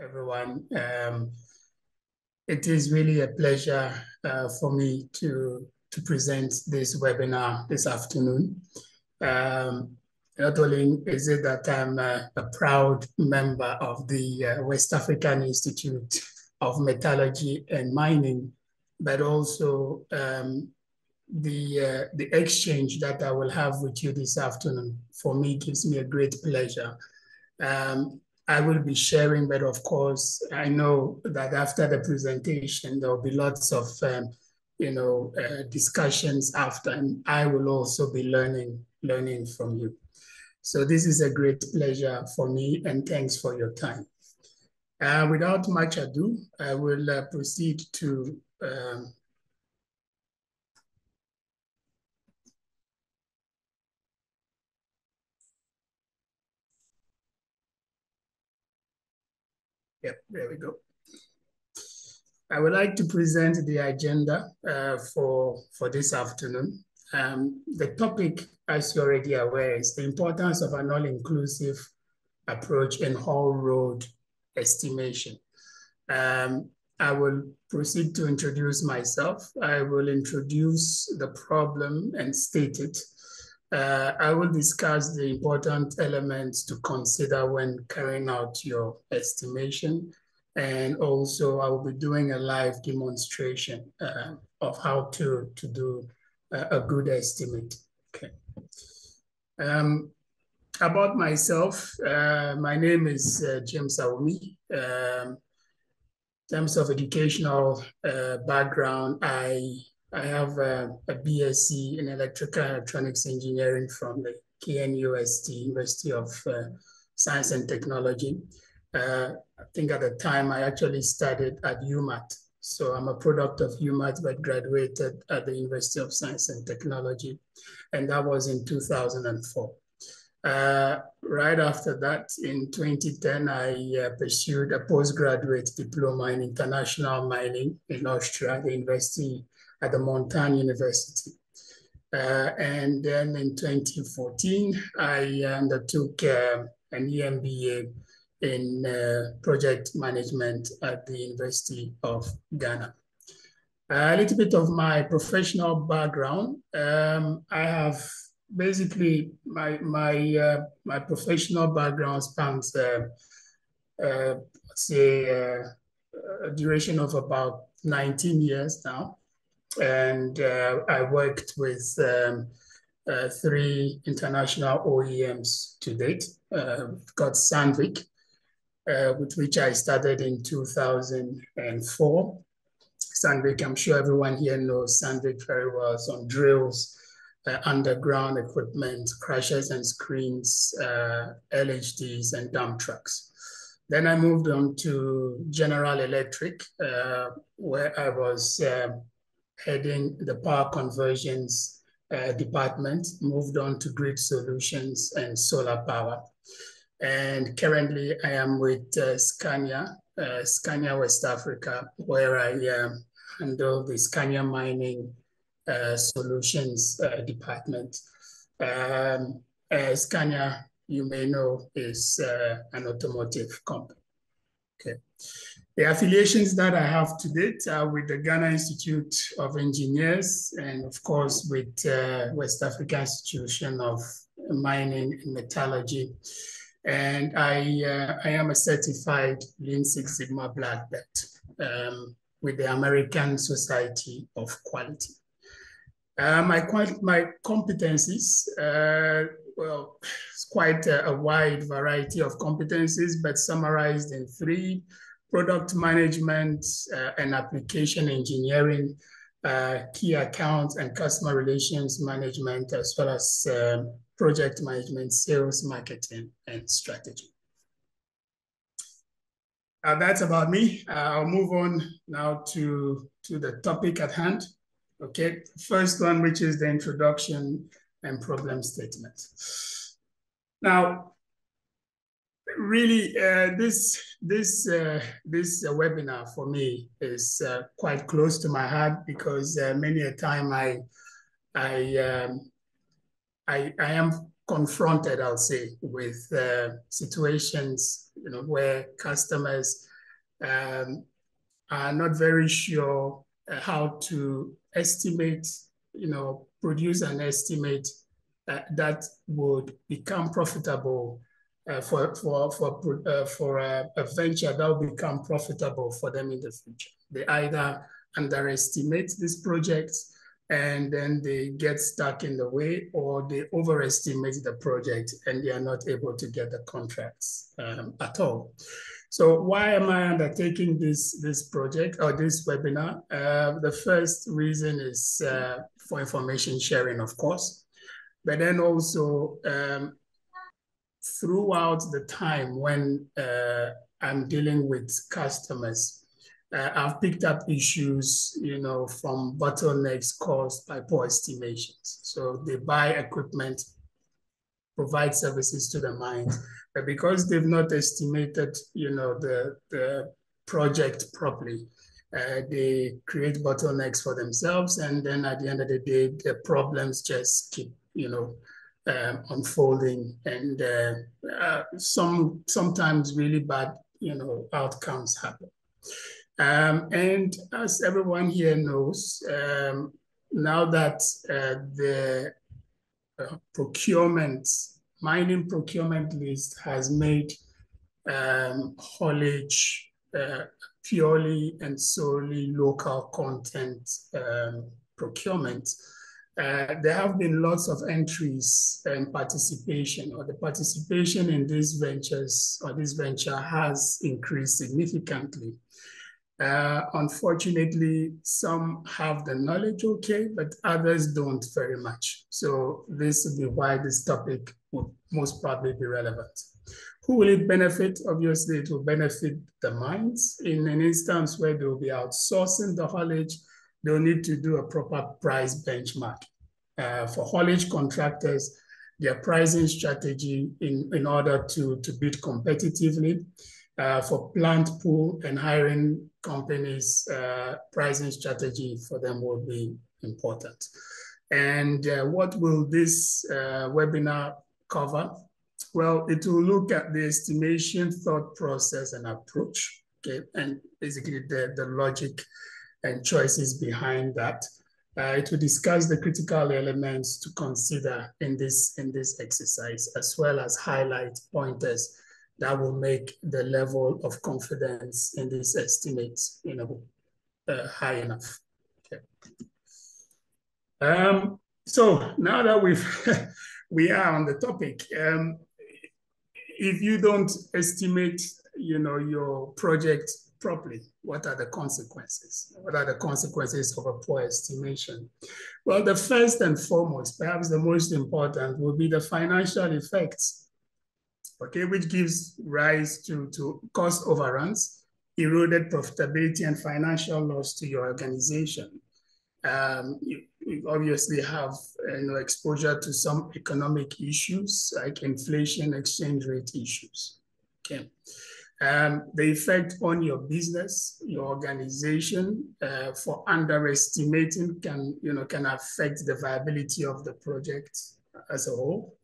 everyone. It is really a pleasure for me to present this webinar this afternoon. Not only is it that I'm a proud member of the West African Institute of Metallurgy and Mining, but also the exchange that I will have with you this afternoon, for me, gives me a great pleasure. I will be sharing, but of course, I know that after the presentation, there will be lots of discussions after, and I will also be learning from you. So this is a great pleasure for me, and thanks for your time. Without much ado, I will proceed to yep, there we go. I would like to present the agenda for this afternoon. The topic, as you're already aware, is the importance of an all-inclusive approach in haul road estimation. I will proceed to introduce myself. I will introduce the problem and state it. I will discuss the important elements to consider when carrying out your estimation. And also I will be doing a live demonstration of how to do a good estimate. Okay. About myself, my name is James Awumee. In terms of educational background, I have a BSc in Electrical and Electronics Engineering from the KNUST, University of Science and Technology. I think at the time I actually studied at UMAT. So I'm a product of UMAT, but graduated at the University of Science and Technology. And that was in 2004. Right after that, in 2010, I pursued a postgraduate diploma in international mining in Austria at the university, at the Montaigne University. And then in 2014, I undertook an EMBA in project management at the University of Ghana. A little bit of my professional background. I have basically my professional background spans say a duration of about 19 years now, and I worked with 3 international OEMs to date. Got Sandvik, with which I started in 2004. Sandvik, I'm sure everyone here knows Sandvik very well. Some drills, underground equipment, crushers and screens, LHDs, and dump trucks. Then I moved on to General Electric, where I was heading the power conversions department, moved on to grid solutions and solar power. And currently I am with Scania West Africa, where I handle the Scania mining solutions department. Scania, you may know, is an automotive company. Okay. The affiliations that I have to date are with the Ghana Institute of Engineers, and of course with West African Institution of Mining and Metallurgy. And I am a certified Lean Six Sigma Black Belt with the American Society of Quality. My competencies, well, it's quite a wide variety of competencies, but summarized in 3: product management and application engineering, key accounts and customer relations management, as well as project management, sales, marketing, and strategy. That's about me. I'll move on now to the topic at hand. Okay, first one, which is the introduction and problem statement. Now, really, this webinar for me is quite close to my heart, because many a time I am confronted, I'll say, with situations, where customers are not very sure how to estimate, produce an estimate that would become profitable for a venture that will become profitable for them in the future. They either underestimate these projects and then they get stuck in the way, or they overestimate the project and they are not able to get the contracts at all. So why am I undertaking this project or this webinar? The first reason is for information sharing, of course, but then also throughout the time when I'm dealing with customers, I've picked up issues, from bottlenecks caused by poor estimations. So they buy equipment, provide services to the mines, but because they've not estimated, the project properly, they create bottlenecks for themselves, and then at the end of the day, the problems just keep, unfolding, and sometimes really bad, outcomes happen. And as everyone here knows, now that the mining procurement list has made haulage purely and solely local content procurement, there have been lots of entries and participation, or the participation in these ventures, or this venture has increased significantly. Unfortunately, some have the knowledge, okay, but others don't very much. So this will be why this topic will most probably be relevant. Who will it benefit? Obviously, it will benefit the mines. In an instance where they will be outsourcing the haulage, they'll need to do a proper price benchmark. For haulage contractors, their pricing strategy in order to bid competitively. For plant pool and hiring companies, pricing strategy for them will be important. And what will this webinar cover? Well, it will look at the estimation, thought process, and approach, okay, and basically the logic and choices behind that. It will discuss the critical elements to consider in this exercise, as well as highlight pointers that will make the level of confidence in this estimate, high enough. Okay. So now that we are on the topic, if you don't estimate, your project properly, what are the consequences? What are the consequences of a poor estimation? Well, the first and foremost, perhaps the most important, will be the financial effects, okay, which gives rise to cost overruns, eroded profitability, and financial loss to your organization. You obviously have exposure to some economic issues like inflation, exchange rate issues. Okay. The effect on your business, your organization, for underestimating can affect the viability of the project as a whole.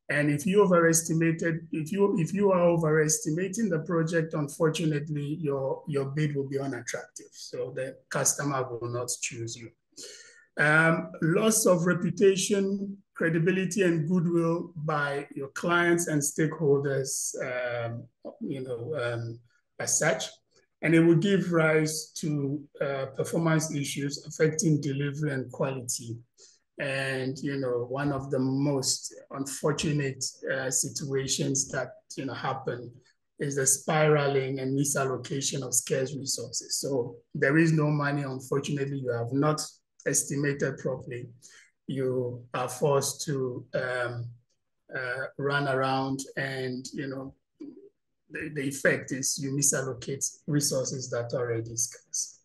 And if you overestimated, if you are overestimating the project, unfortunately, your bid will be unattractive. So the customer will not choose you. Loss of reputation, credibility, and goodwill by your clients and stakeholders, as such. And it will give rise to performance issues affecting delivery and quality. And, one of the most unfortunate situations that, happen is the spiraling and misallocation of scarce resources. So there is no money, unfortunately, you have not estimated properly. You are forced to run around, and, the effect is you misallocate resources that are already scarce.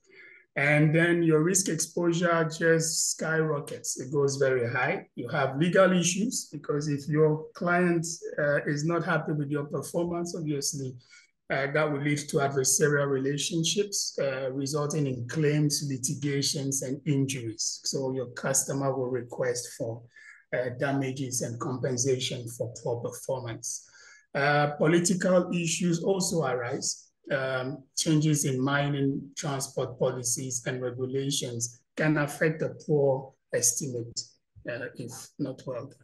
And then your risk exposure just skyrockets. It goes very high. You have legal issues, because if your client is not happy with your performance, obviously, that will lead to adversarial relationships, resulting in claims, litigations, and injuries. So your customer will request for damages and compensation for poor performance. Political issues also arise. Changes in mining, transport policies, and regulations can affect a poor estimate if not well done.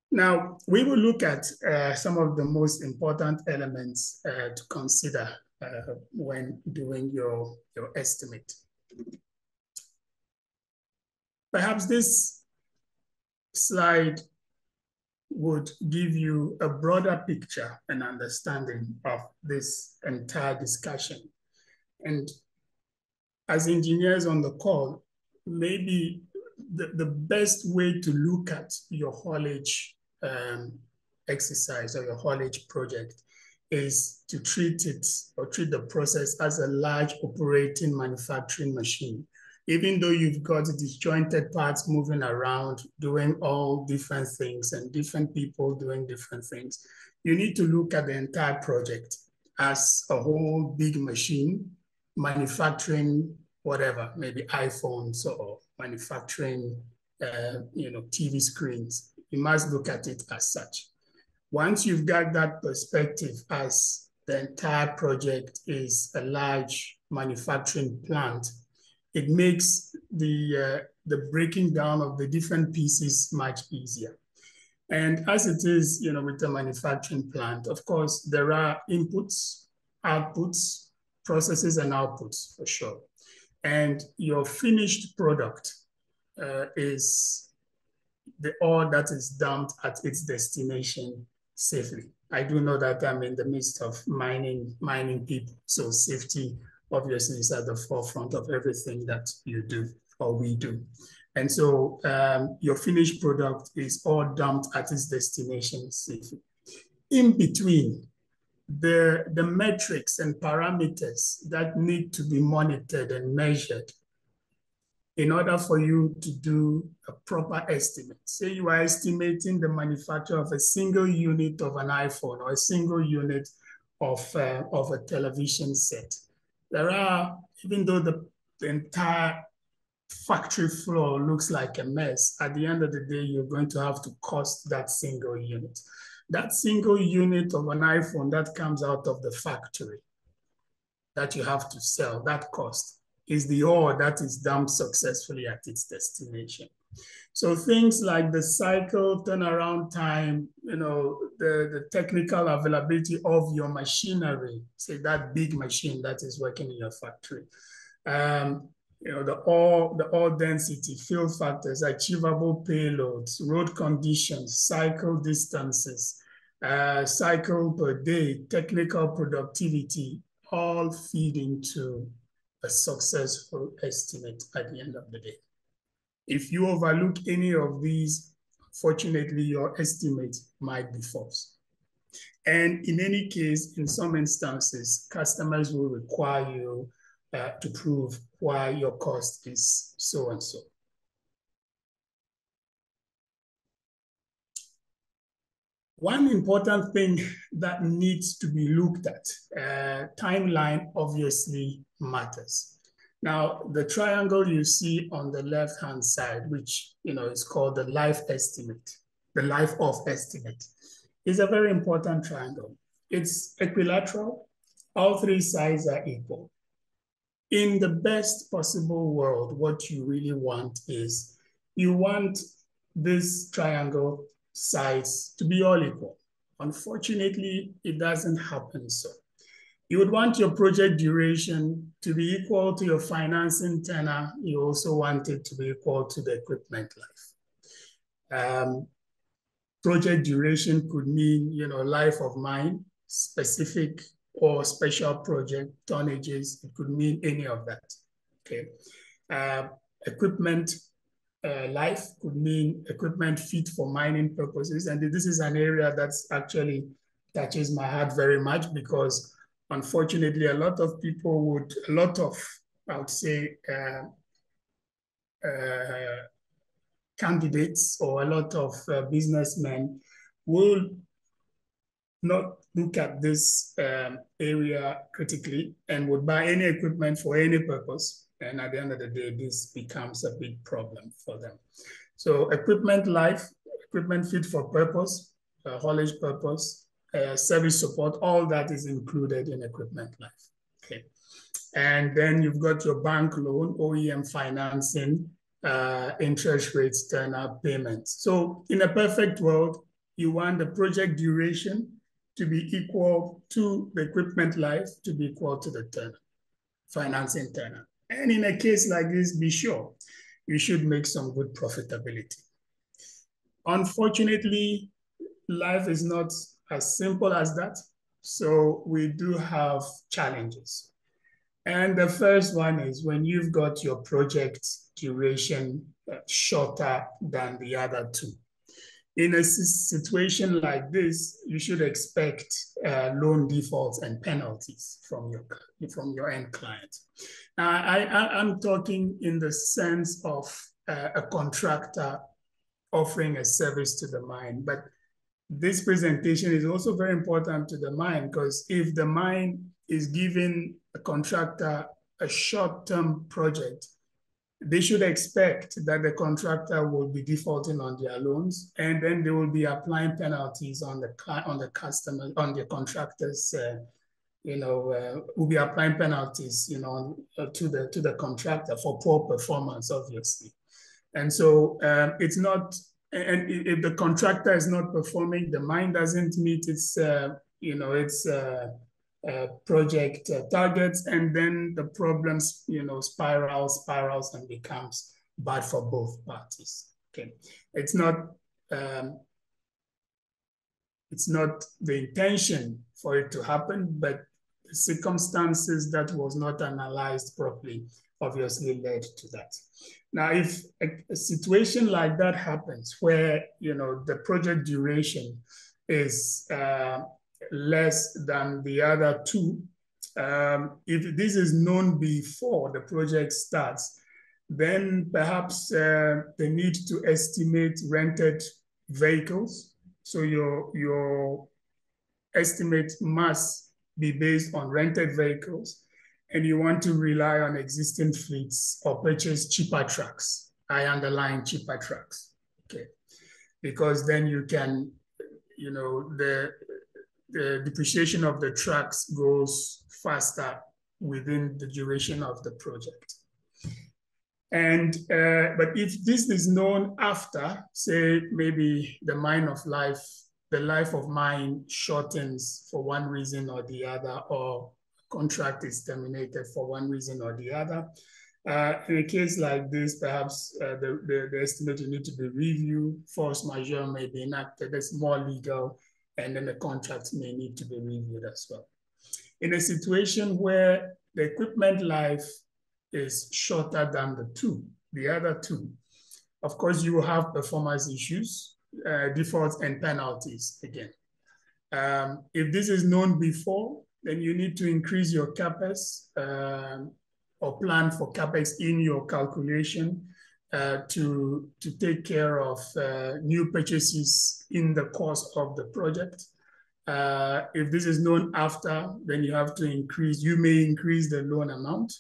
Now, we will look at some of the most important elements to consider when doing your estimate. Perhaps this slide would give you a broader picture and understanding of this entire discussion. And as engineers on the call, maybe the best way to look at your haulage exercise or your haulage project is to treat it or treat the process as a large operating manufacturing machine. Even though you've got disjointed parts moving around, doing all different things and different people doing different things, you need to look at the entire project as a whole big machine, manufacturing whatever, maybe iPhones or manufacturing TV screens. You must look at it as such. Once you've got that perspective as the entire project is a large manufacturing plant, it makes the breaking down of the different pieces much easier. And as it is, with a manufacturing plant, of course, there are inputs, outputs, processes, and outputs for sure. And your finished product is the ore that is dumped at its destination safely. I do know that I'm in the midst of mining people, so safety obviously is at the forefront of everything that you do or we do. And so your finished product is all dumped at its destination safely. In between, the metrics and parameters that need to be monitored and measured in order for you to do a proper estimate. Say you are estimating the manufacture of a single unit of an iPhone or a single unit of a television set. There are, even though the entire factory floor looks like a mess, at the end of the day, you're going to have to cost that single unit. That single unit of an iPhone that comes out of the factory that you have to sell, that cost, is the ore that is dumped successfully at its destination. So things like the cycle, turnaround time, the technical availability of your machinery, say that big machine that is working in your factory, the ore density, fill factors, achievable payloads, road conditions, cycle distances, cycle per day, technical productivity, all feed into a successful estimate at the end of the day. If you overlook any of these, fortunately, your estimate might be false. And in any case, in some instances, customers will require you to prove why your cost is so and so. One important thing that needs to be looked at, timeline obviously matters. Now, the triangle you see on the left-hand side, which is called the life estimate, the life of estimate, is a very important triangle. It's equilateral. All three sides are equal. In the best possible world, what you really want is you want this triangle sides to be all equal. Unfortunately, it doesn't happen so. You would want your project duration to be equal to your financing tenor. You also want it to be equal to the equipment life. Project duration could mean, life of mine, specific or special project, tonnages. It could mean any of that, okay? Equipment life could mean equipment fit for mining purposes. And this is an area that's actually touches my heart very much because unfortunately, I would say, candidates or a lot of businessmen will not look at this area critically and would buy any equipment for any purpose And at the end of the day, this becomes a big problem for them. So equipment life, equipment fit for purpose, haulage purpose, service support, all that is included in equipment life. Okay. And then you've got your bank loan, OEM financing, interest rates, turnout payments. So in a perfect world, you want the project duration to be equal to the equipment life, to be equal to the turnout, financing turnout. And in a case like this, be sure you should make some good profitability. Unfortunately, life is not as simple as that. So we do have challenges. And the first one is when you've got your project duration shorter than the other two. In a situation like this, you should expect loan defaults and penalties from your end client. Now, I'm talking in the sense of a contractor offering a service to the mine, but this presentation is also very important to the mine, because if the mine is giving a contractor a short-term project, they should expect that the contractor will be defaulting on their loans, and then they will be applying penalties on the customer, on the contractors. Will be applying penalties, to the contractor for poor performance, obviously. And so it's not. And if the contractor is not performing, the mine doesn't meet its project targets, and then the problems, spirals and becomes bad for both parties. Okay, it's not the intention for it to happen, but the circumstances that was not analyzed properly obviously led to that. Now, if a situation like that happens where, the project duration is less than the other two, if this is known before the project starts, then perhaps the need to estimate rented vehicles. So your estimate must be based on rented vehicles, and you want to rely on existing fleets or purchase cheaper trucks. I underline cheaper trucks, okay? Because then you can, the depreciation of the trucks goes faster within the duration of the project. And, but if this is known after, say, maybe the life of mine shortens for one reason or the other, or contract is terminated for one reason or the other. In a case like this, perhaps the estimate will need to be reviewed, force majeure may be enacted, it's more legal, and then the contract may need to be reviewed as well. In a situation where the equipment life is shorter than the other two, of course, you will have performance issues, defaults and penalties again. If this is known before, then you need to increase your CapEx or plan for CapEx in your calculation to take care of new purchases in the course of the project. If this is known after, then you may increase the loan amount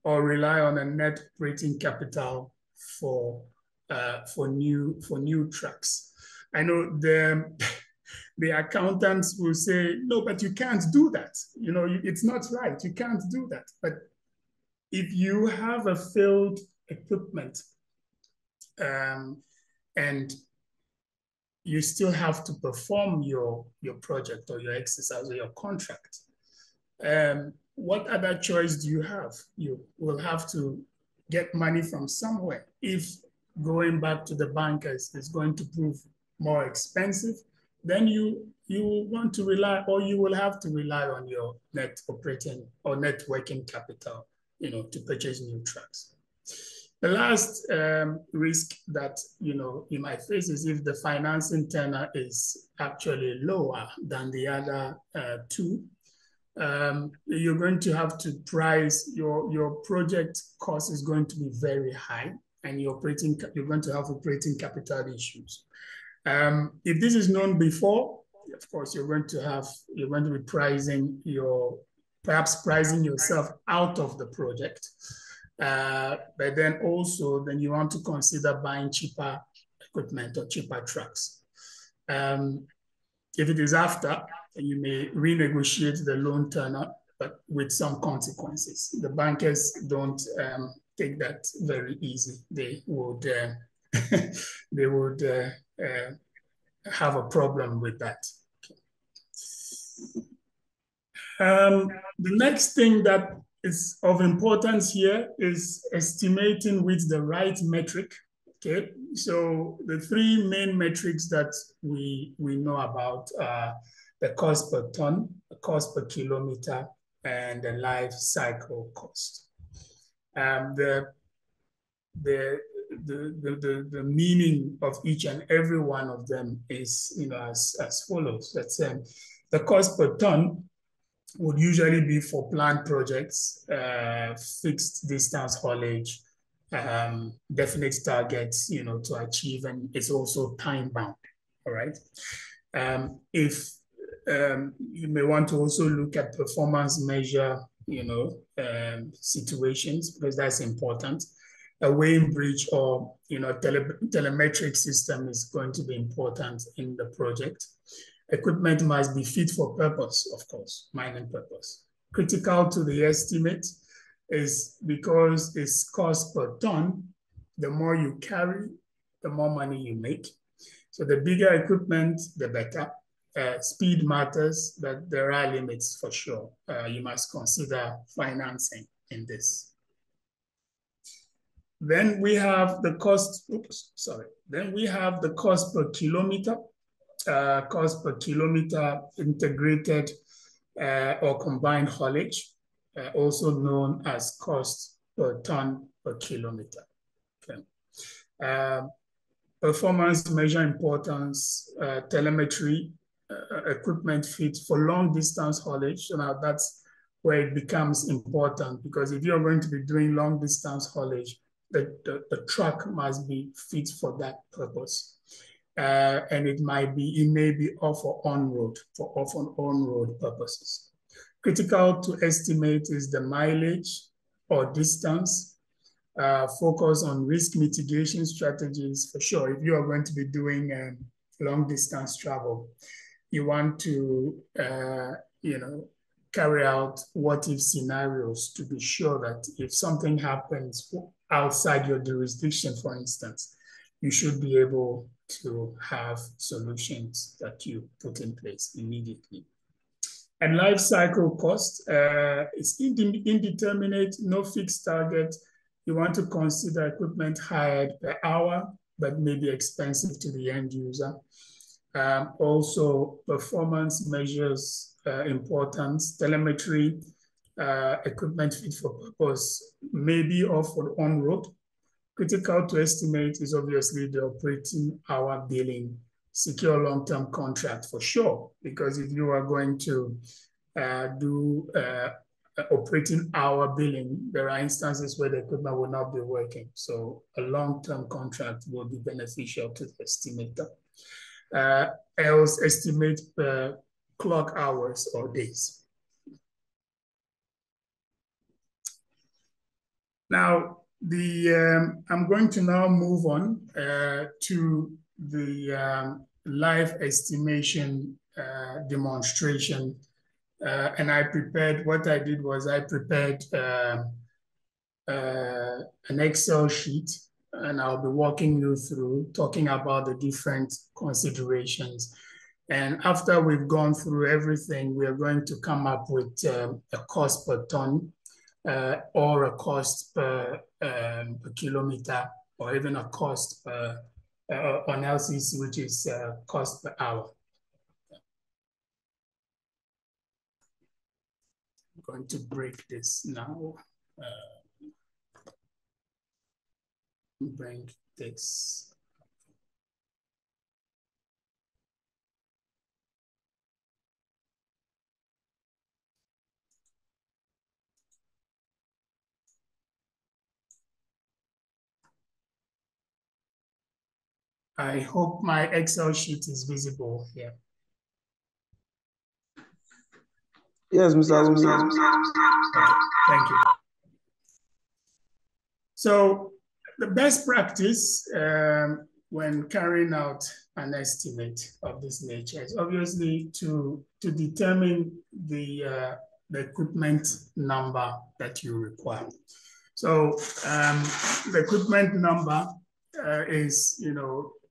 or rely on a net operating capital for new trucks. I know the accountants will say, no, but you can't do that. It's not right. You can't do that. But if you have a failed equipment and you still have to perform your project or your exercise or your contract, what other choice do you have? You will have to get money from somewhere. If going back to the bankers is going to prove more expensive, then you want to rely, or you will have to rely on your net operating or net working capital, to purchase new trucks. The last risk that you might face is if the financing tenor is actually lower than the other two. You're going to have to price your project cost is going to be very high, and you're going to have operating capital issues. If this is known before, of course, you're going to be pricing yourself out of the project. But then also, then you want to consider buying cheaper equipment or cheaper trucks. If it is after, you may renegotiate the loan tenor, but with some consequences. The bankers don't take that very easy. They would they would have a problem with that. The next thing that is of importance here is estimating with the right metric. Okay, so the three main metrics that we know about are the cost per ton, the cost per kilometer, and the life cycle cost. The meaning of each and every one of them is, as follows. That's the cost per ton would usually be for planned projects, fixed distance haulage, definite targets, to achieve, and it's also time bound. All right. If you may want to also look at performance measure, situations, because that's important. A weighing bridge or telemetric system is going to be important in the project. Equipment must be fit for purpose, of course, mining purpose. Critical to the estimate is because it's cost per ton. The more you carry, the more money you make. So the bigger equipment, the better. Speed matters, but there are limits for sure. You must consider financing in this. Then we have the cost, Then we have the cost per kilometer. Cost per kilometer integrated or combined haulage, also known as cost per ton per kilometer. Okay. Performance measure importance, telemetry, equipment fit for long distance haulage. So now that's where it becomes important, because if you're going to be doing long distance haulage, the truck must be fit for that purpose. And it may be off or on road for off and on road purposes. Critical to estimate is the mileage or distance. Focus on risk mitigation strategies for sure. If you are going to be doing long distance travel, you want to carry out what if scenarios to be sure that if something happens outside your jurisdiction, for instance, you should be able to have solutions that you put in place immediately. And life cycle cost is indeterminate, no fixed target. You want to consider equipment hired per hour, but maybe expensive to the end user. Also, performance measures importance, telemetry, equipment fit for purpose, maybe off or on road. Critical to estimate is obviously the operating hour billing, secure long-term contract for sure, because if you are going to do operating hour billing, there are instances where the equipment will not be working. So a long-term contract will be beneficial to the estimator. Else estimate per clock hours or days. Now, I'm going to now move on to the live estimation demonstration. And what I did was I prepared an Excel sheet, and I'll be walking you through talking about the different considerations. And after we've gone through everything, we are going to come up with a cost per ton, or a cost per kilometer, or even a cost per, on LCC, which is cost per hour. I'm going to break this now. Bring this. I hope my Excel sheet is visible here. Yes, Mr. Awumee. Okay, thank you. So the best practice when carrying out an estimate of this nature is obviously to determine the equipment number that you require. So the equipment number is,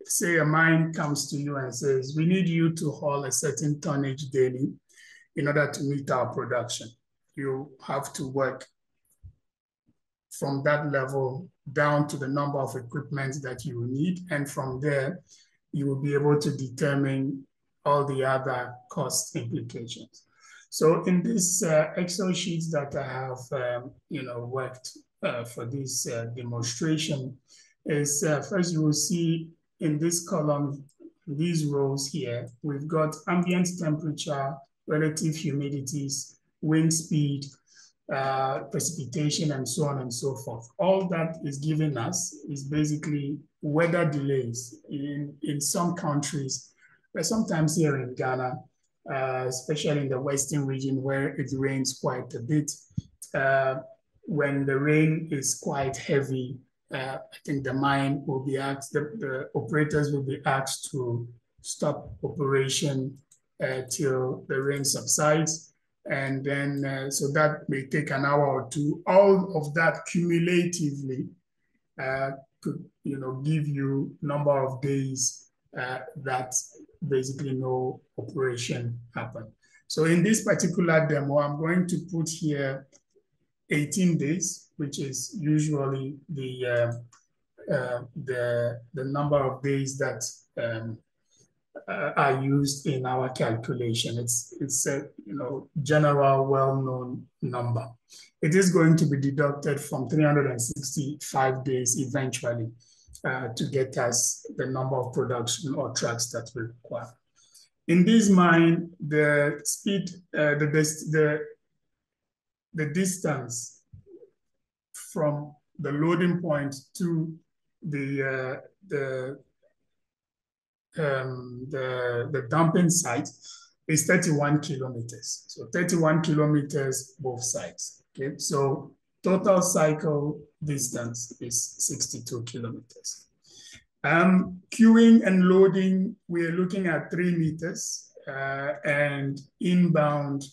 say a mine comes to you and says, we need you to haul a certain tonnage daily in order to meet our production. You have to work from that level down to the number of equipment that you will need. And from there, you will be able to determine all the other cost implications. So in this Excel sheet that I have, worked for this demonstration is first you will see in this column, these rows here, we've got ambient temperature, relative humidities, wind speed, precipitation, and so on and so forth. All that is given us is basically weather delays in some countries, but sometimes here in Ghana, especially in the western region where it rains quite a bit. When the rain is quite heavy, I think the mine will be asked, the operators will be asked to stop operation till the rain subsides. And then, so that may take an hour or two. All of that cumulatively could, give you number of days that basically no operation happened. So in this particular demo, I'm going to put here 18 days, which is usually the number of days that are used in our calculation. It's a general well-known number. It is going to be deducted from 365 days eventually to get us the number of production or trucks that we require. In this mine, the speed, the distance from the loading point to the dumping site is 31 kilometers. So 31 kilometers both sides. Okay, so total cycle distance is 62 kilometers. Queuing and loading, we're looking at 3 meters and inbound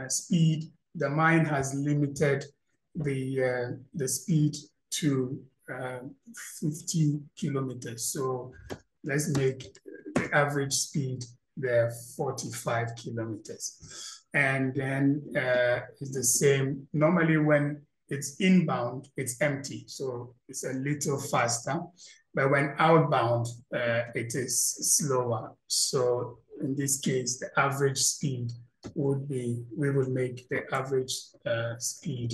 speed. The mine has limited the speed to 50 kilometers. So let's make the average speed there 45 kilometers. And then it's the same. Normally when it's inbound, it's empty. So it's a little faster. But when outbound, it is slower. So in this case, the average speed would be, we would make the average speed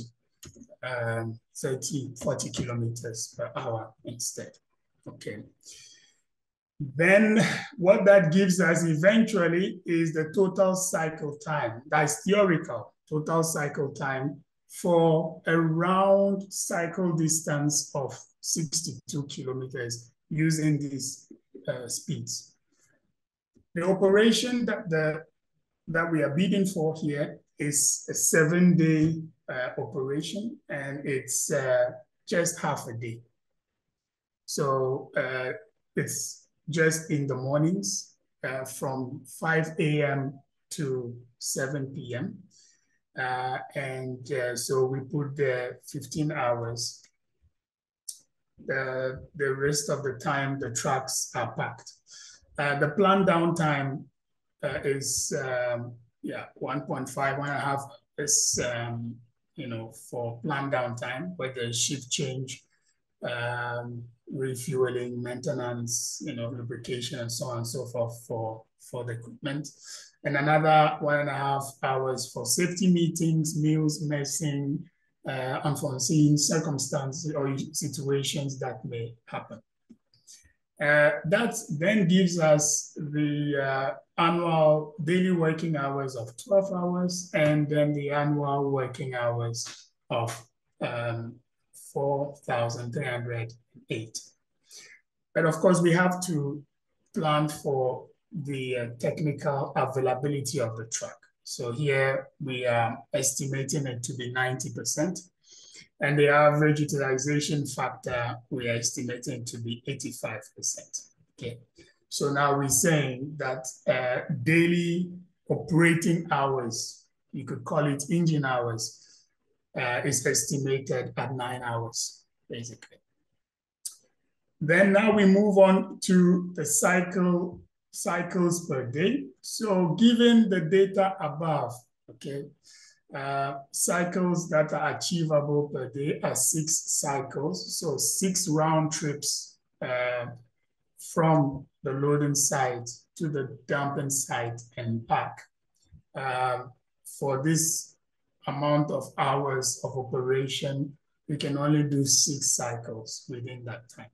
40 kilometers per hour instead. Okay. Then what that gives us eventually is the total cycle time. That's theoretical total cycle time for a round cycle distance of 62 kilometers using these speeds. The operation that we are bidding for here is a 7-day operation, and it's just half a day. So it's just in the mornings from 5 a.m. to 7 p.m. So we put the 15 hours. The rest of the time, the trucks are packed. The planned downtime is 1.5, 1.5 is for planned downtime, where the shift change, refueling, maintenance, lubrication, and so on and so forth for the equipment. And another 1.5 hours for safety meetings, meals, messing, unforeseen circumstances or situations that may happen. That then gives us the annual daily working hours of 12 hours and then the annual working hours of 4,308. But of course, we have to plan for the technical availability of the truck. So here we are estimating it to be 90%. And the average utilization factor we are estimating to be 85%. Okay, so now we're saying that daily operating hours, you could call it engine hours, is estimated at 9 hours, basically. Then now we move on to the cycles per day. So given the data above, okay, cycles that are achievable per day are 6 cycles. So 6 round trips from the loading site to the dumping site and back. For this amount of hours of operation, we can only do 6 cycles within that time.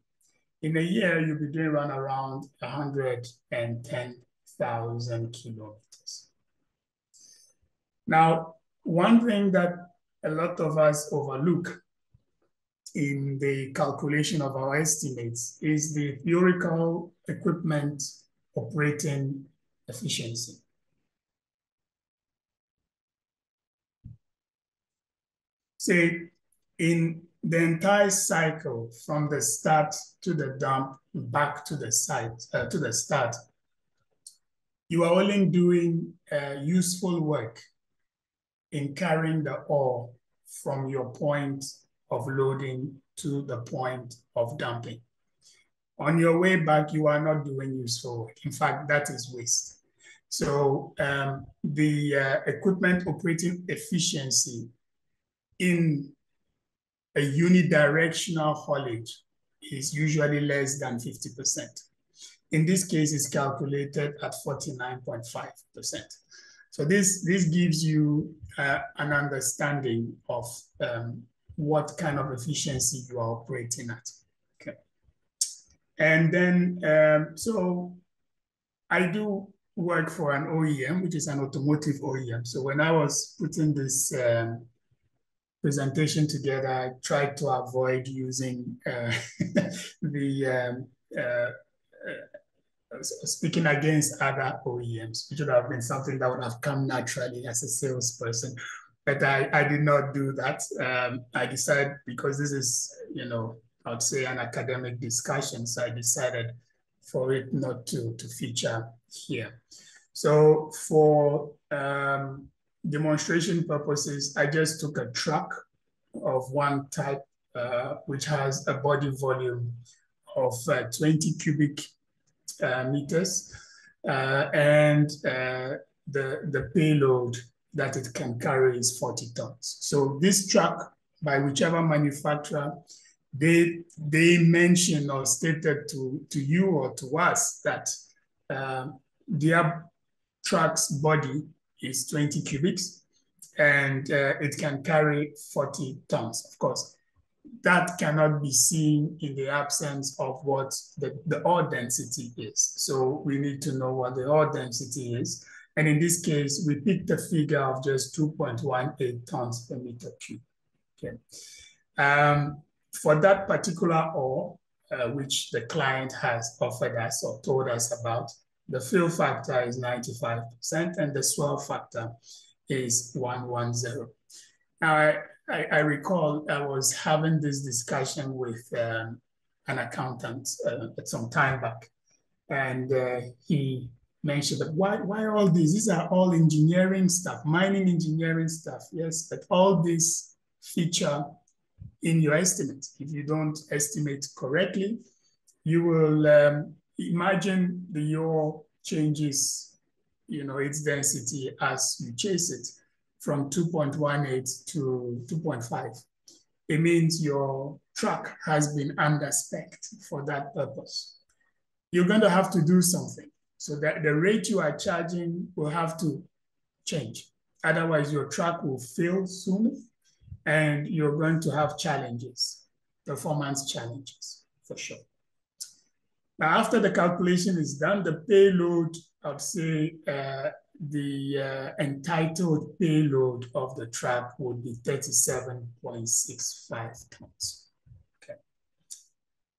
In a year, you'll be doing around 110,000 kilometers. Now, one thing that a lot of us overlook in the calculation of our estimates is the theoretical equipment operating efficiency. Say, in the entire cycle from the start to the dump back to the site, to the start, you are only doing useful work in carrying the ore from your point of loading to the point of dumping. On your way back, you are not doing useful work. In fact, that is waste. So the equipment operating efficiency in a unidirectional haulage is usually less than 50%. In this case, it's calculated at 49.5%. So this gives you an understanding of what kind of efficiency you are operating at. Okay. And then, so I do work for an OEM, which is an automotive OEM. So when I was putting this presentation together, I tried to avoid using speaking against other OEMs, which would have been something that would have come naturally as a salesperson. But I did not do that. I decided, because this is, I would say an academic discussion, so I decided for it not to feature here. So for demonstration purposes, I just took a truck of one type, which has a body volume of 20 cubic meters, and the payload that it can carry is 40 tons. So this truck, by whichever manufacturer, they mentioned or stated to you or to us that their truck's body is 20 cubics and it can carry 40 tons. Of course, that cannot be seen in the absence of what the ore density is. So we need to know what the ore density is. And in this case, we picked a figure of just 2.18 tons per meter cube. Okay. For that particular ore, which the client has offered us or told us about, the fill factor is 95% and the swell factor is 110. Now, I recall I was having this discussion with an accountant at some time back, and he mentioned that why all these? These are all engineering stuff, mining engineering stuff. Yes, but all these feature in your estimate. If you don't estimate correctly, you will imagine the ore changes, its density as you chase it from 2.18 to 2.5. It means your truck has been under-specced for that purpose. You're going to have to do something so that the rate you are charging will have to change. Otherwise, your truck will fail soon and you're going to have challenges, performance challenges, for sure. Now, after the calculation is done, the payload, I'd say the entitled payload of the truck would be 37.65 tons. Okay.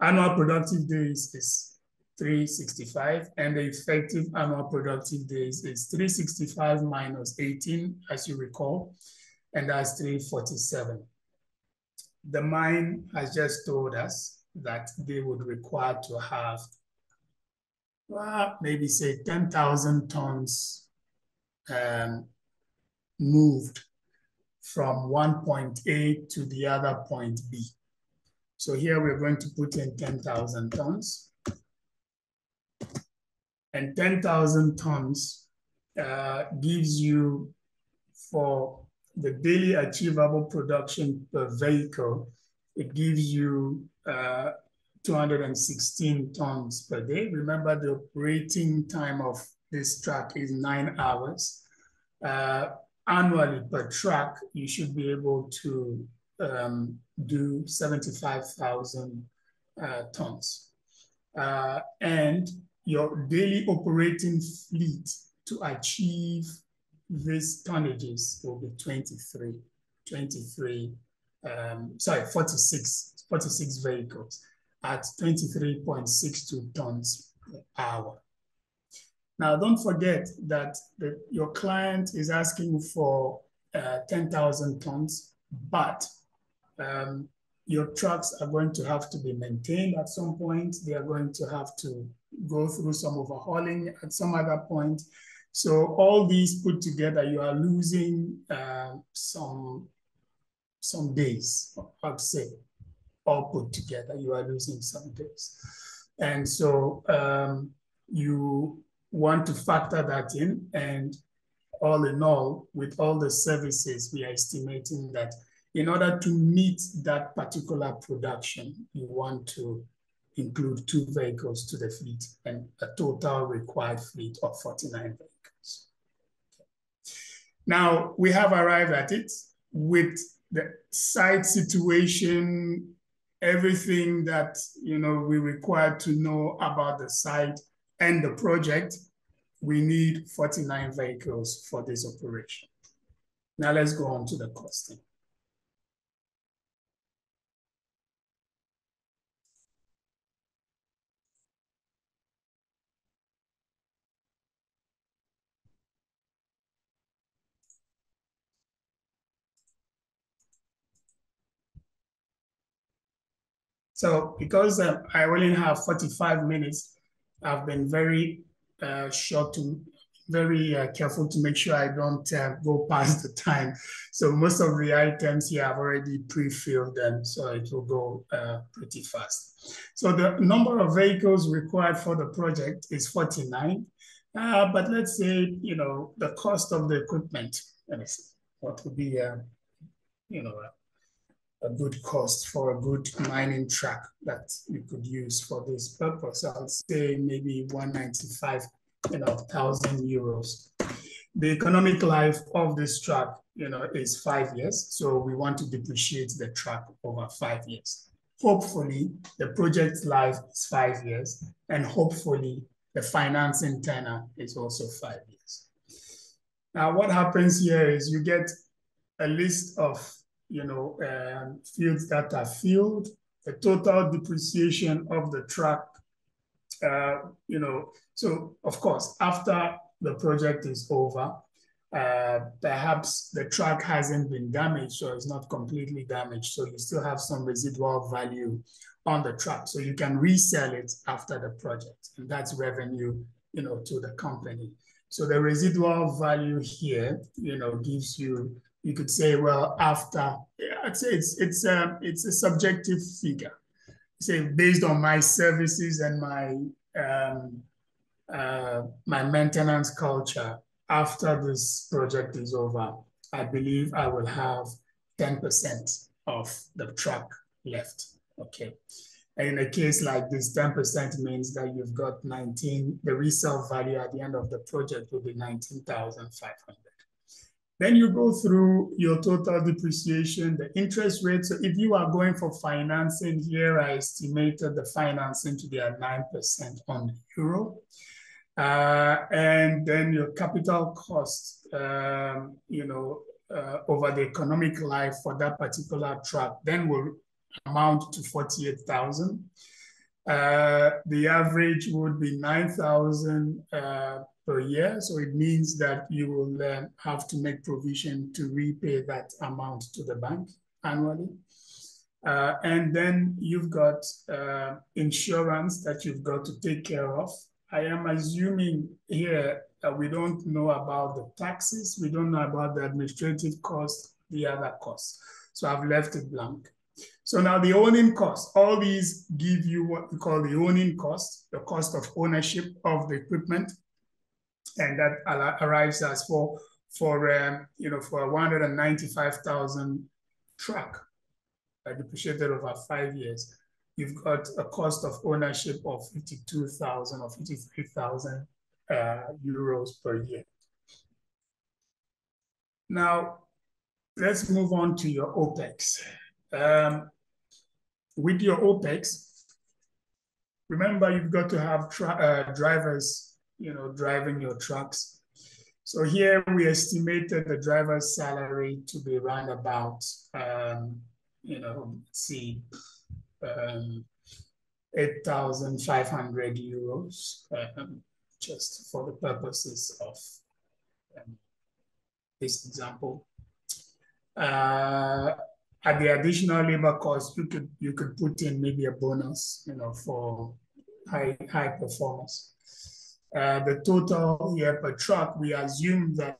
Annual productive days is 365, and the effective annual productive days is 365 minus 18, as you recall, and that's 347. the mine has just told us that they would require to have, well, maybe say 10,000 tons moved from one point A to the other point B. So here we're going to put in 10,000 tons. And 10,000 tons gives you, for the daily achievable production per vehicle, it gives you 216 tons per day. Remember, the operating time of this truck is 9 hours. Annually per truck, you should be able to do 75,000 tons. And your daily operating fleet to achieve these tonnages will be 46 vehicles at 23.62 tons per hour. Now, don't forget that your client is asking for 10,000 tons, but your trucks are going to have to be maintained at some point. They are going to have to go through some overhauling at some other point. So all these put together, you are losing some days, I'd say, all put together, you are losing some days. And so you want to factor that in, and all in all, with all the services, we are estimating that in order to meet that particular production, you want to include 2 vehicles to the fleet and a total required fleet of 49 vehicles. Now, we have arrived at it with the site situation, everything that we require to know about the site and the project. We need 49 vehicles for this operation. Now let's go on to the costing. So because I only have 45 minutes, I've been very very careful to make sure I don't go past the time. So most of the items here I've already pre-filled them, so it will go pretty fast. So the number of vehicles required for the project is 49. But let's say, the cost of the equipment, let me see, what would be, a good cost for a good mining truck that you could use for this purpose. I'll say maybe 195,000 euros. The economic life of this truck, is 5 years. So we want to depreciate the truck over 5 years. Hopefully, the project life is 5 years, and hopefully the financing tenor is also 5 years. Now, what happens here is you get a list of fields that are filled, the total depreciation of the truck, so of course, after the project is over, perhaps the truck hasn't been damaged, so it's not completely damaged. So you still have some residual value on the truck. So you can resell it after the project, and that's revenue, to the company. So the residual value here, gives you, you could say, well, after, I'd say it's a subjective figure. Say based on my services and my my maintenance culture, after this project is over, I believe I will have 10% of the truck left. Okay. And in a case like this, 10% means that you've got 19, the resale value at the end of the project will be 19,500. Then you go through your total depreciation, the interest rate. So if you are going for financing here, I estimated the financing to be at 9% on the euro. And then your capital cost, over the economic life for that particular truck, then will amount to 48,000. The average would be 9,000 per year. So it means that you will have to make provision to repay that amount to the bank annually. And then you've got insurance that you've got to take care of. I am assuming here we don't know about the taxes, we don't know about the administrative costs, the other costs. So I've left it blank. So now the owning cost, all these give you what we call the owning cost, the cost of ownership of the equipment, and that arrives as for a 195,000 truck, depreciated over 5 years. You've got a cost of ownership of 52,000 or 53,000 euros per year. Now, let's move on to your OPEX. With your OPEX, remember you've got to have drivers, driving your trucks. So here we estimated the driver's salary to be around about, 8,500 euros, just for the purposes of this example. At the additional labor cost, you could put in maybe a bonus, for high performance. The total here per truck, we assume that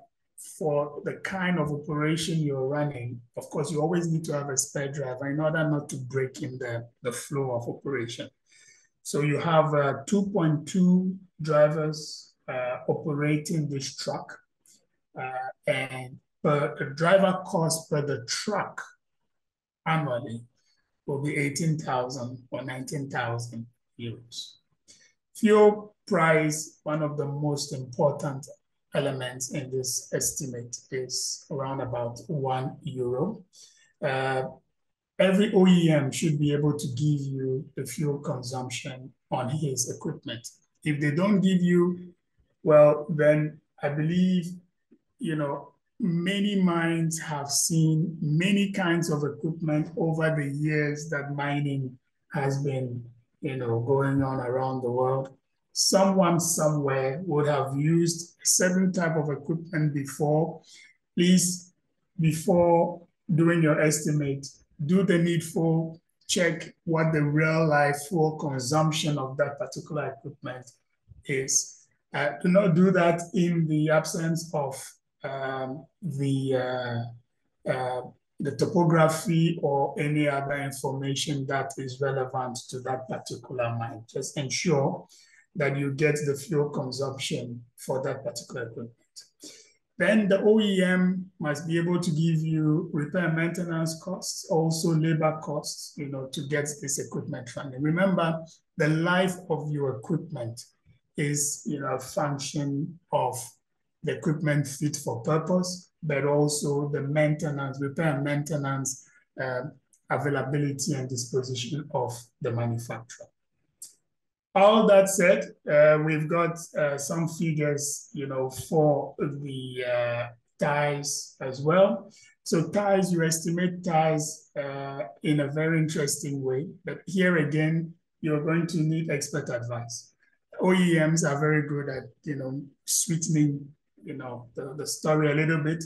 for the kind of operation you're running, of course, you always need to have a spare driver in order not to break in the flow of operation. So you have 2.2 drivers operating this truck, and the driver cost per the truck annually will be 18,000 or 19,000 euros. Fuel price, one of the most important elements in this estimate, is around about €1. Every OEM should be able to give you the fuel consumption on his equipment. If they don't give you, well, then I believe, many mines have seen many kinds of equipment over the years that mining has been, going on around the world. Someone somewhere would have used a certain type of equipment before. Please, before doing your estimate, do the needful, check what the real life fuel consumption of that particular equipment is. Do not do that in the absence of the topography or any other information that is relevant to that particular mine. Just ensure that you get the fuel consumption for that particular equipment. Then the OEM must be able to give you repair and maintenance costs, also labor costs, to get this equipment running. Remember, the life of your equipment is, a function of the equipment fit for purpose, but also the maintenance, repair and maintenance, availability and disposition of the manufacturer. All that said, we've got some figures, for the ties as well. So ties, you estimate ties in a very interesting way, but here again, you're going to need expert advice. OEMs are very good at, sweetening, the story a little bit,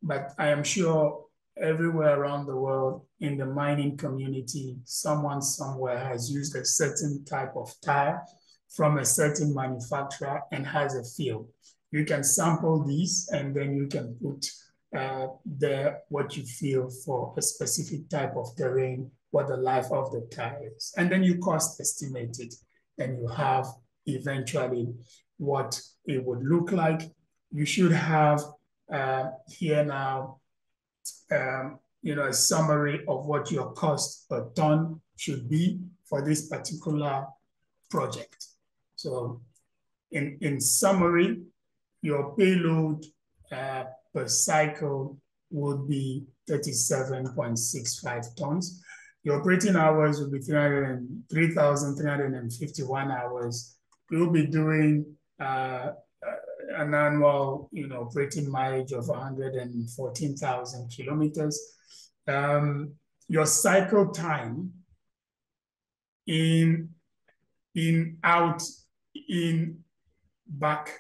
but I am sure everywhere around the world in the mining community, someone somewhere has used a certain type of tire from a certain manufacturer and has a feel. You can sample these and then you can put what you feel for a specific type of terrain, what the life of the tire is. And then you cost estimate it and you have eventually what it would look like. You should have here now a summary of what your cost per ton should be for this particular project. So in summary, your payload per cycle would be 37.65 tons. Your operating hours will be 3,351 hours. You'll be doing an annual, operating mileage of 114,000 kilometers. Your cycle time in, out, in, back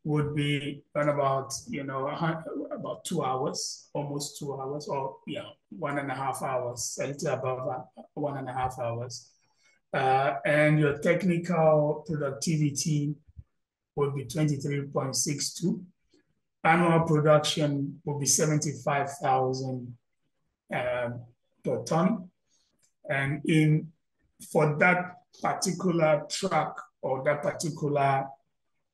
would be on about, about 2 hours, almost 2 hours, or 1.5 hours, a little above 1.5 hours. And your technical productivity would be 23.62. Annual production will be 75,000 per ton. And for that particular track or that particular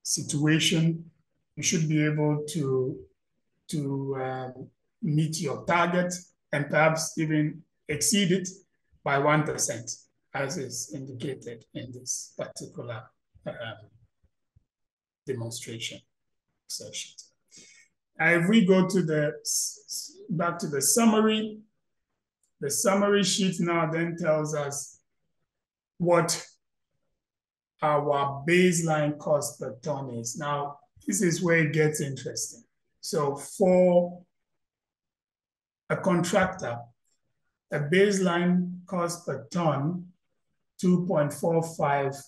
situation, you should be able to meet your target and perhaps even exceed it by 1%, as is indicated in this particular demonstration session. If we go to back to the summary sheet now then tells us what our baseline cost per ton is. Now, this is where it gets interesting. So for a contractor, a baseline cost per ton, 2.45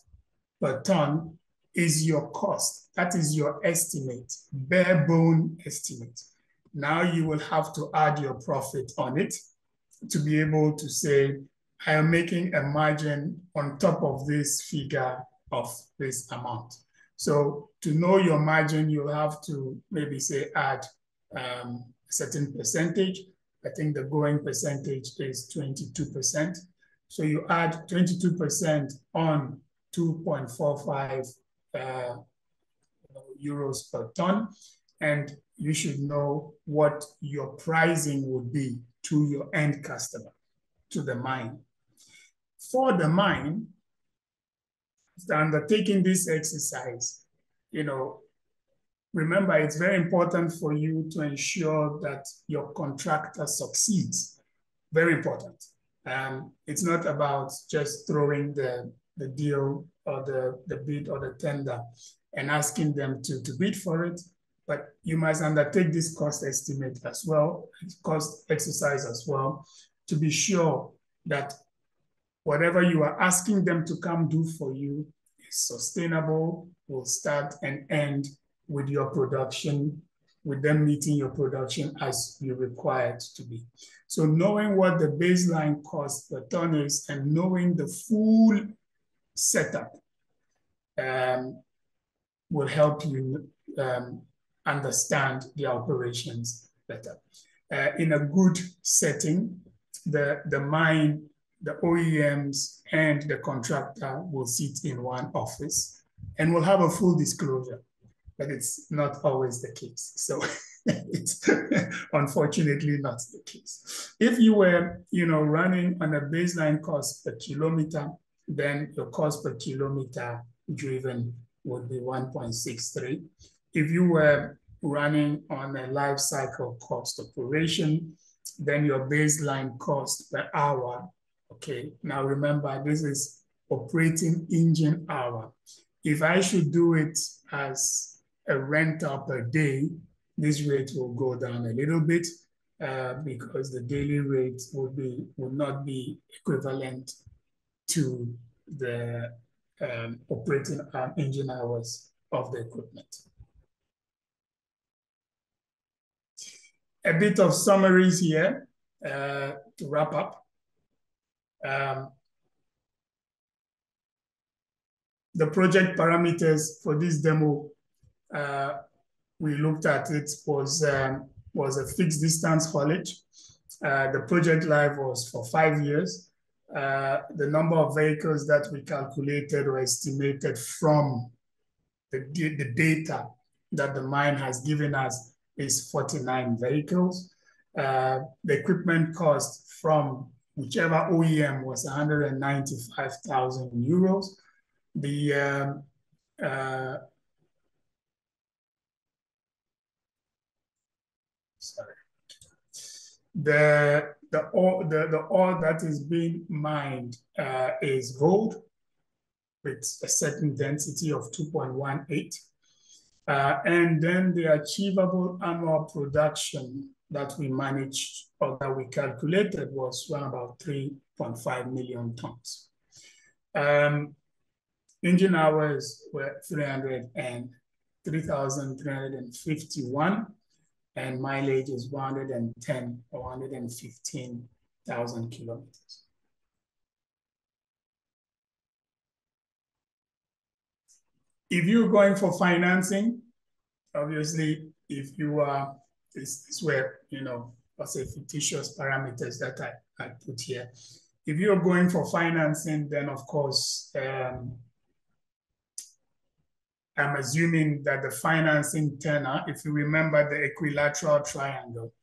per ton, is your cost. That is your estimate, bare bone estimate. Now you will have to add your profit on it to be able to say, I am making a margin on top of this figure of this amount. So to know your margin, you'll have to maybe say add a certain percentage. I think the going percentage is 22%. So you add 22% on 2.45 euros per ton, and you should know what your pricing would be to your end customer, to the mine. For the mine, after undertaking this exercise, remember, it's very important for you to ensure that your contractor succeeds. Very important. It's not about just throwing the deal or the bid or the tender and asking them to bid for it, but you must undertake this cost estimate as well, cost exercise as well, to be sure that whatever you are asking them to come do for you is sustainable, will start and end with your production, with them meeting your production as you require it to be. So knowing what the baseline cost per ton is and knowing the full setup will help you understand the operations better. In a good setting, the mine, the OEMs, and the contractor will sit in one office and will have a full disclosure, but it's not always the case. So it's unfortunately not the case. If you were, running on a baseline cost per kilometer, then your cost per kilometer driven would be 1.63. If you were running on a life cycle cost operation, then your baseline cost per hour. Okay, now remember, this is operating engine hour. If I should do it as a rental per day, this rate will go down a little bit because the daily rate would not be equivalent to the operating engine hours of the equipment. A bit of summaries here to wrap up. The project parameters for this demo, we looked at it, was a fixed distance haulage. The project life was for 5 years. The number of vehicles that we calculated or estimated from the data that the mine has given us is 49 vehicles. The equipment cost from whichever OEM was 195,000 euros. The ore that is being mined is gold with a certain density of 2.18. And then the achievable annual production that we managed or that we calculated was around about 3.5 million tons. Engine hours were 310 3,351, and mileage is 110 or 115,000 kilometers. If you're going for financing, obviously, if you are, this is where, let's say fictitious parameters that I put here. If you're going for financing, then of course, I'm assuming that the financing tenor, if you remember the equilateral triangle,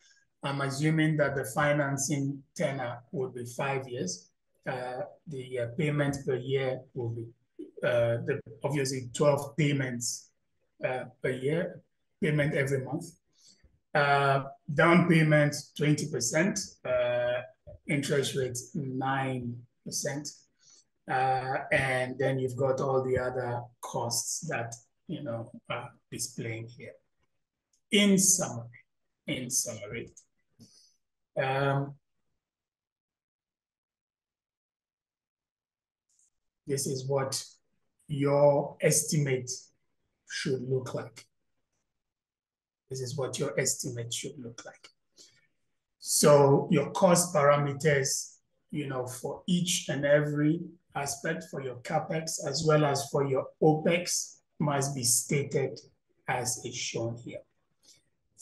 I'm assuming that the financing tenor would be 5 years. The payment per year will be obviously 12 payments per year, payment every month. Down payment 20%, interest rate 9%. And then you've got all the other costs that are displaying here. In summary, this is what your estimate should look like. This is what your estimate should look like. So your cost parameters, for each and every aspect, for your CapEx as well as for your OpEx, must be stated as is shown here.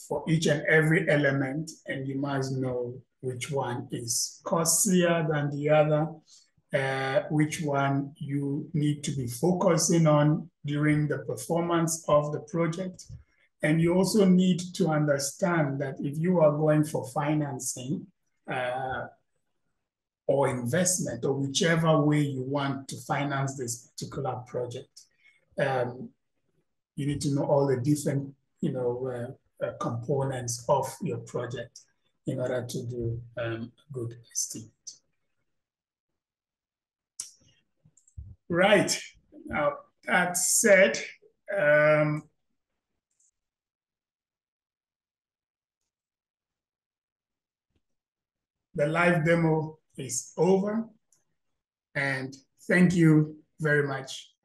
For each and every element, and you must know which one is costlier than the other, which one you need to be focusing on during the performance of the project. And you also need to understand that if you are going for financing or investment, or whichever way you want to finance this particular project, you need to know all the different, components of your project in order to do a good estimate. Right. Now, that said, the live demo is over, and thank you very much